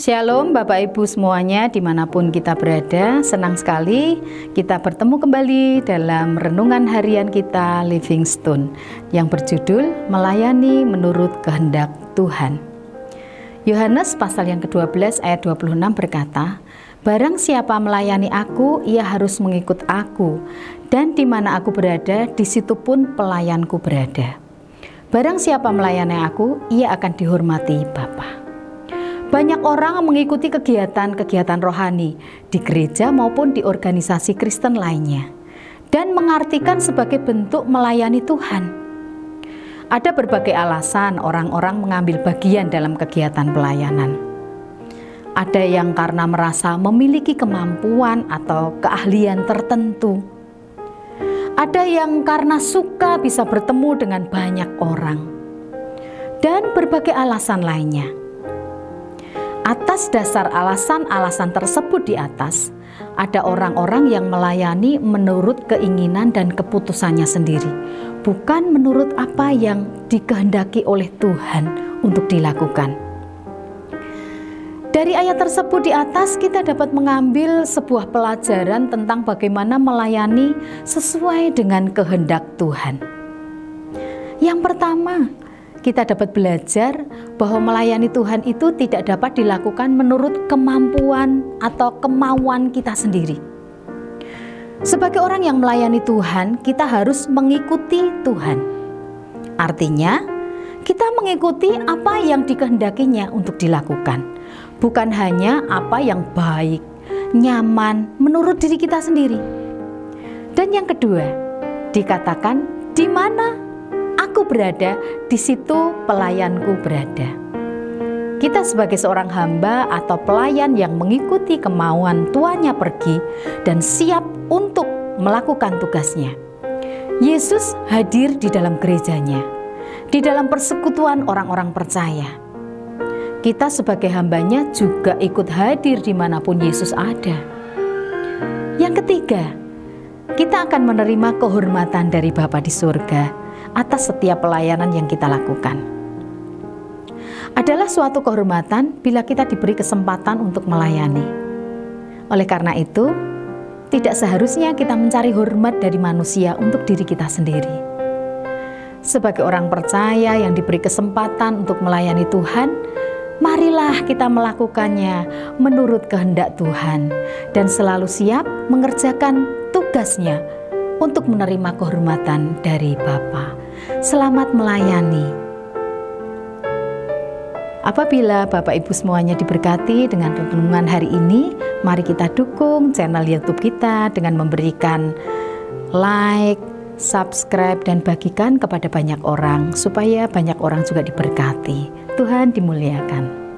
Shalom Bapak Ibu semuanya dimanapun kita berada. Senang sekali kita bertemu kembali dalam renungan harian kita Living Stone yang berjudul Melayani Menurut Kehendak Tuhan. Yohanes pasal yang ke-12 ayat 26 berkata, "Barang siapa melayani aku, ia harus mengikut aku, dan di mana aku berada, di situ pun pelayanku berada. Barang siapa melayani aku, ia akan dihormati Bapa." Banyak orang mengikuti kegiatan-kegiatan rohani di gereja maupun di organisasi Kristen lainnya dan mengartikan sebagai bentuk melayani Tuhan. Ada berbagai alasan orang-orang mengambil bagian dalam kegiatan pelayanan. Ada yang karena merasa memiliki kemampuan atau keahlian tertentu. Ada yang karena suka bisa bertemu dengan banyak orang. Dan berbagai alasan lainnya. Atas dasar alasan-alasan tersebut di atas, ada orang-orang yang melayani menurut keinginan dan keputusannya sendiri, bukan menurut apa yang dikehendaki oleh Tuhan untuk dilakukan. Dari ayat tersebut di atas kita dapat mengambil sebuah pelajaran tentang bagaimana melayani sesuai dengan kehendak Tuhan. Yang pertama, kita dapat belajar bahwa melayani Tuhan itu tidak dapat dilakukan menurut kemampuan atau kemauan kita sendiri. Sebagai orang yang melayani Tuhan, kita harus mengikuti Tuhan. Artinya, kita mengikuti apa yang dikehendakinya untuk dilakukan, bukan hanya apa yang baik, nyaman menurut diri kita sendiri. Dan yang kedua, dikatakan di mana aku berada, di situ pelayanku berada. Kita sebagai seorang hamba atau pelayan yang mengikuti kemauan tuannya pergi dan siap untuk melakukan tugasnya. Yesus hadir di dalam gerejanya, di dalam persekutuan orang-orang percaya. Kita sebagai hambanya juga ikut hadir dimanapun Yesus ada. Yang ketiga, kita akan menerima kehormatan dari Bapa di surga atas setiap pelayanan yang kita lakukan. Adalah suatu kehormatan bila kita diberi kesempatan untuk melayani. Oleh karena itu, tidak seharusnya kita mencari hormat dari manusia untuk diri kita sendiri. Sebagai orang percaya yang diberi kesempatan untuk melayani Tuhan, marilah kita melakukannya menurut kehendak Tuhan dan selalu siap mengerjakan tugasnya untuk menerima kehormatan dari Bapa. Selamat melayani. Apabila Bapak Ibu semuanya diberkati dengan renungan hari ini, mari kita dukung channel YouTube kita dengan memberikan like, subscribe, dan bagikan kepada banyak orang supaya banyak orang juga diberkati. Tuhan dimuliakan.